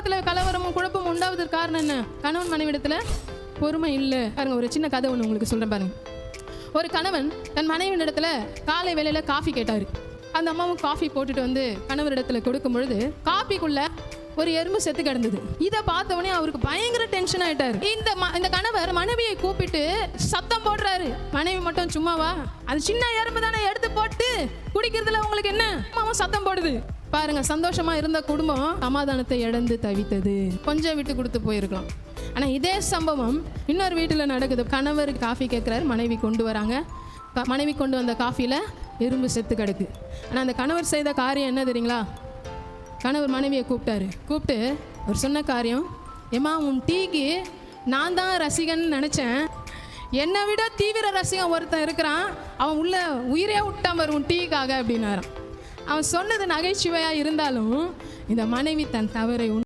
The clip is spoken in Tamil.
குடும்பத்தில் கலவரமும் குழப்பமும் உண்டாவதற்கு காரணம் என்ன? கணவன் மனைவிடத்தில் பொறுமை இல்லை. பாருங்க, ஒரு சின்ன கதை ஒன்று உங்களுக்கு சொல்கிறேன் பாருங்க. ஒரு கணவன் தன் மனைவியிடத்தில் காலை வேளையில் காஃபி கேட்டார். அந்த அம்மாவும் காஃபி போட்டுட்டு வந்து கணவரிடத்தில் கொடுக்கும் பொழுது காஃபிக்குள்ள ஒரு எறும்பு செத்து கிடந்தது. இதை பார்த்தவொடனே அவருக்கு பயங்கர டென்ஷன் ஆயிட்டாரு. இந்த கணவர் மனைவியை கூப்பிட்டு சத்தம் போடுறாரு. மனைவி மட்டும் சும்மாவா, அது சின்ன எறும்பு தானே, எடுத்து போட்டு குடிக்கிறதுல உங்களுக்கு என்ன? அம்மாவும் சத்தம் போடுது. பாருங்க, சந்தோஷமா இருந்த குடும்பம் சமாதானத்தை இழந்து தவித்தது. கொஞ்சம் விட்டு கொடுத்து போயிருக்கலாம். ஆனா இதே சம்பவம் இன்னொரு வீட்டில் நடக்குது. கணவர் காஃபி கேட்கிறாரு, மனைவி கொண்டு வராங்க. மனைவி கொண்டு வந்த காஃபில எறும்பு செத்து கிடக்கு. ஆனா அந்த கணவர் செய்த காரியம் என்ன தெரியுங்களா? கணவர் மனைவியை கூப்பிட்டு ஒரு சொன்ன காரியம், ஏம்மா உன் டீக்கு நான் தான் ரசிகன் நினச்சேன், என்னை விட தீவிர ரசிகன் ஒருத்தன் இருக்கிறான், அவன் உள்ள உயிரே விட்டான் பாரு உன் டீக்காக அப்படின்னாரான். அவன் சொன்னது நகைச்சுவையாக இருந்தாலும் இந்த மனைவி தன் தவறை